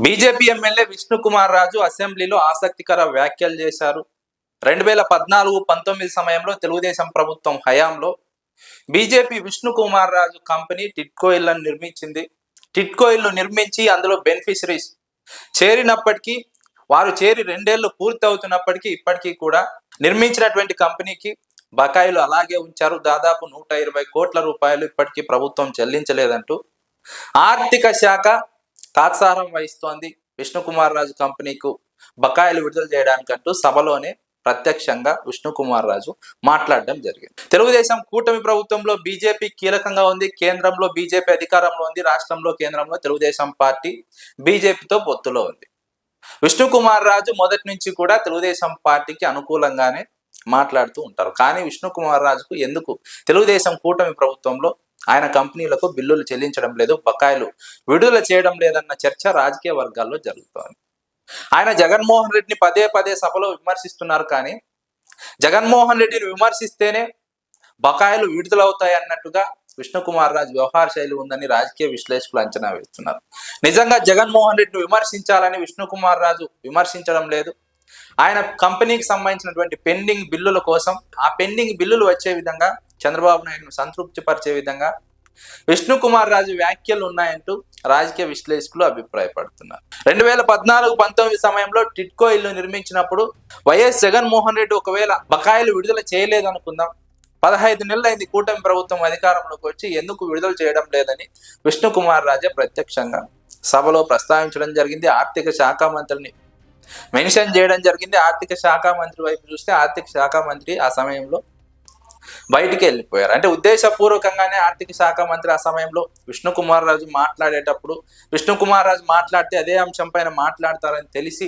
BJP MLA Vishnukumar Raju అసెంబ్లీలో ఆసక్తికర వ్యాఖ్యలు చేశారు. 2014-19 సమయంలో తెలుగుదేశం ప్రభుత్వం హయాంలో బీజేపీ విష్ణుకుమార్ రాజు కంపెనీ టిట్కో ఇళ్లను నిర్మించింది. టిట్కో ఇళ్లు నిర్మించి అందులో బెనిఫిషరీస్ చేరినప్పటికీ వారు చేరి 2 ఏళ్లు పూర్తి అవుతున్నప్పటికీ ఇప్పటికీ కూడా నిర్మించినటువంటి కంపెనీకి బకాయిలు అలాగే ఉంచారు. దాదాపు 120 కోట్ల రూపాయలు ఇప్పటికీ ప్రభుత్వం చెల్లించలేదంటూ ఆర్థిక శాఖ తాత్సారం వహిస్తోంది. విష్ణుకుమార్ రాజు కంపెనీకు బకాయిలు విడుదల చేయడానికంటూ సభలోనే ప్రత్యక్షంగా విష్ణుకుమార్ రాజు మాట్లాడడం జరిగింది. తెలుగుదేశం కూటమి ప్రభుత్వంలో బీజేపీ కీలకంగా ఉంది. కేంద్రంలో బీజేపీ అధికారంలో ఉంది. రాష్ట్రంలో కేంద్రంలో తెలుగుదేశం పార్టీ బీజేపీతో పొత్తులో ఉంది. విష్ణుకుమార్ రాజు మొదటి నుంచి కూడా తెలుగుదేశం పార్టీకి అనుకూలంగానే మాట్లాడుతూ ఉంటారు. కానీ విష్ణుకుమార్ రాజుకు ఎందుకు తెలుగుదేశం కూటమి ప్రభుత్వంలో ఆయన కంపెనీలకు బిల్లులు చెల్లించడం లేదు, బకాయిలు విడుదల చేయడం లేదన్న చర్చ రాజకీయ వర్గాల్లో జరుగుతోంది. ఆయన జగన్మోహన్ రెడ్డిని పదే పదే సభలో విమర్శిస్తున్నారు. కానీ జగన్మోహన్ రెడ్డిని విమర్శిస్తేనే బకాయిలు విడుదలవుతాయి అన్నట్టుగా విష్ణుకుమార్ రాజు వ్యవహార శైలి ఉందని రాజకీయ విశ్లేషకులు అంచనా వేస్తున్నారు. నిజంగా జగన్మోహన్ రెడ్డిని విమర్శించాలని విష్ణుకుమార్ రాజు విమర్శించడం లేదు. ఆయన కంపెనీకి సంబంధించినటువంటి పెండింగ్ బిల్లుల కోసం ఆ పెండింగ్ బిల్లులు వచ్చే విధంగా చంద్రబాబు నాయుడును సంతృప్తి పరిచే విధంగా విష్ణుకుమార్ రాజు వ్యాఖ్యలు ఉన్నాయంటూ రాజకీయ విశ్లేషకులు అభిప్రాయపడుతున్నారు. 2014-19 సమయంలో టిట్కో ఇల్లు నిర్మించినప్పుడు వైఎస్ జగన్మోహన్ రెడ్డి ఒకవేళ బకాయిలు విడుదల చేయలేదనుకుందాం, 15 నెలలైంది కూటమి ప్రభుత్వం అధికారంలోకి వచ్చి ఎందుకు విడుదల చేయడం లేదని విష్ణుకుమార్ రాజే ప్రత్యక్షంగా సభలో ప్రస్తావించడం జరిగింది. ఆర్థిక శాఖ మంత్రిని మెన్షన్ చేయడం జరిగింది. ఆర్థిక శాఖ మంత్రి వైపు చూస్తే ఆర్థిక శాఖ మంత్రి ఆ సమయంలో బయటికి వెళ్ళిపోయారు. అంటే ఉద్దేశపూర్వకంగానే ఆర్థిక శాఖ మంత్రి ఆ సమయంలో విష్ణుకుమార్ రాజు మాట్లాడేటప్పుడు విష్ణుకుమార్ రాజు మాట్లాడితే అదే అంశం పైన మాట్లాడతారని తెలిసి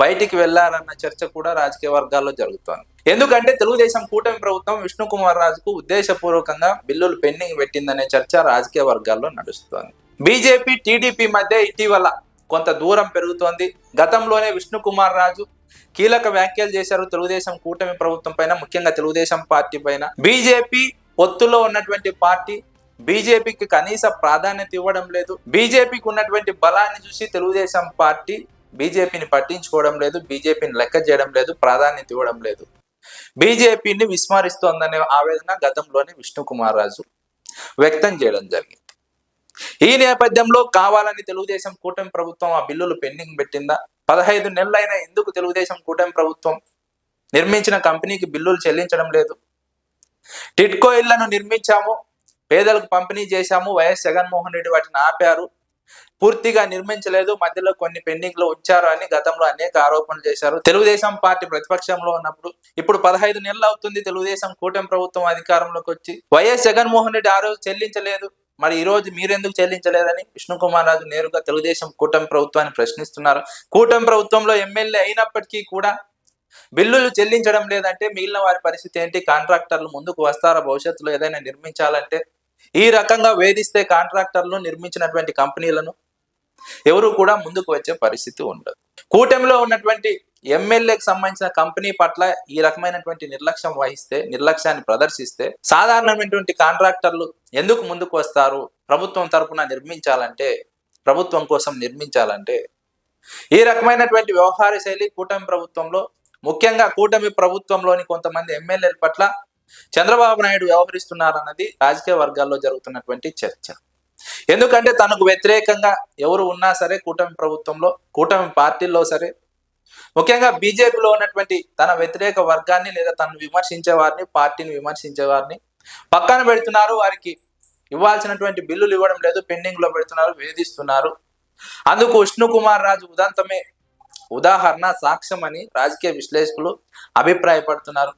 బయటికి వెళ్లారన్న చర్చ కూడా రాజకీయ వర్గాల్లో జరుగుతోంది. ఎందుకంటే తెలుగుదేశం కూటమి ప్రభుత్వం విష్ణుకుమార్ రాజుకు ఉద్దేశపూర్వకంగా బిల్లులు పెండింగ్ పెట్టిందనే చర్చ రాజకీయ వర్గాల్లో నడుస్తోంది. బీజేపీ టీడీపీ మధ్య ఇటీవల కొంత దూరం పెరుగుతోంది. గతంలోనే విష్ణుకుమార్ రాజు కీలక వ్యాఖ్యలు చేశారు తెలుగుదేశం కూటమి ప్రభుత్వం పైన, ముఖ్యంగా తెలుగుదేశం పార్టీ పైన. బీజేపీ పొత్తులో ఉన్నటువంటి పార్టీ బీజేపీకి కనీస ప్రాధాన్యత ఇవ్వడం లేదు. బీజేపీకి ఉన్నటువంటి బలాన్ని చూసి తెలుగుదేశం పార్టీ బీజేపీని పట్టించుకోవడం లేదు, బీజేపీని లెక్క చేయడం లేదు, ప్రాధాన్యత ఇవ్వడం లేదు, బీజేపీని విస్మరిస్తోందనే ఆవేదన గతంలోనే విష్ణుకుమార్ రాజు వ్యక్తం చేయడం జరిగింది. ఈ నేపథ్యంలో కావాలని తెలుగుదేశం కూటమి ప్రభుత్వం ఆ బిల్లులు పెండింగ్ పెట్టిందా? 15 నెలలైనా ఎందుకు తెలుగుదేశం కూటమి ప్రభుత్వం నిర్మించిన కంపెనీకి బిల్లులు చెల్లించడం లేదు? టిట్కో ఇళ్లను నిర్మించాము, పేదలకు పంపిణీ చేశాము, వైఎస్ జగన్మోహన్ రెడ్డి వాటిని ఆపారు, పూర్తిగా నిర్మించలేదు, మధ్యలో కొన్ని పెండింగ్ లో ఉంచారు అని గతంలో అనేక ఆరోపణలు చేశారు. తెలుగుదేశం పార్టీ ప్రతిపక్షంలో ఉన్నప్పుడు ఇప్పుడు 15 నెలలు అవుతుంది తెలుగుదేశం కూటమి ప్రభుత్వం అధికారంలోకి వచ్చి. వైఎస్ జగన్మోహన్ రెడ్డి ఆ రోజు చెల్లించలేదు, మరి ఈ రోజు మీరెందుకు చెల్లించలేదని విష్ణుకుమార్ రాజు నేరుగా తెలుగుదేశం కూటమి ప్రభుత్వాన్ని ప్రశ్నిస్తున్నారు. కూటమి ప్రభుత్వంలో ఎమ్మెల్యే అయినప్పటికీ కూడా బిల్లులు చెల్లించడం లేదంటే మిగిలిన వారి పరిస్థితి ఏంటి? కాంట్రాక్టర్లు ముందుకు వస్తారా భవిష్యత్తులో ఏదైనా నిర్మించాలంటే? ఈ రకంగా వేధిస్తే కాంట్రాక్టర్లు నిర్మించినటువంటి కంపెనీలను ఎవరు కూడా ముందుకు వచ్చే పరిస్థితి ఉండదు. కూటమిలో ఉన్నటువంటి ఎమ్మెల్యేకి సంబంధించిన కంపెనీ పట్ల ఈ రకమైనటువంటి నిర్లక్ష్యం వహిస్తే, నిర్లక్ష్యాన్ని ప్రదర్శిస్తే సాధారణమైనటువంటి కాంట్రాక్టర్లు ఎందుకు ముందుకు వస్తారు? ప్రభుత్వం తరపున నిర్మించాలంటే, ప్రభుత్వం కోసం నిర్మించాలంటే. ఈ రకమైనటువంటి వ్యవహార శైలి కూటమి ప్రభుత్వంలో, ముఖ్యంగా కూటమి ప్రభుత్వంలోని కొంతమంది ఎమ్మెల్యేల పట్ల చంద్రబాబు నాయుడు వ్యవహరిస్తున్నారన్నది రాజకీయ వర్గాల్లో జరుగుతున్నటువంటి చర్చ. ఎందుకంటే తనకు వ్యతిరేకంగా ఎవరు ఉన్నా సరే కూటమి ప్రభుత్వంలో, కూటమి పార్టీల్లో సరే, ముఖ్యంగా బీజేపీలో ఉన్నటువంటి తన వ్యతిరేక వర్గాన్ని లేదా తను విమర్శించే వారిని, పార్టీని విమర్శించే వారిని పక్కన పెడుతున్నారు. వారికి ఇవ్వాల్సినటువంటి బిల్లులు ఇవ్వడం లేదు, పెండింగ్ లో పెడుతున్నారు, వేధిస్తున్నారు. అందుకు విష్ణుకుమార్ రాజు ఉదంతమే ఉదాహరణ, సాక్ష్యం అని రాజకీయ విశ్లేషకులు అభిప్రాయపడుతున్నారు.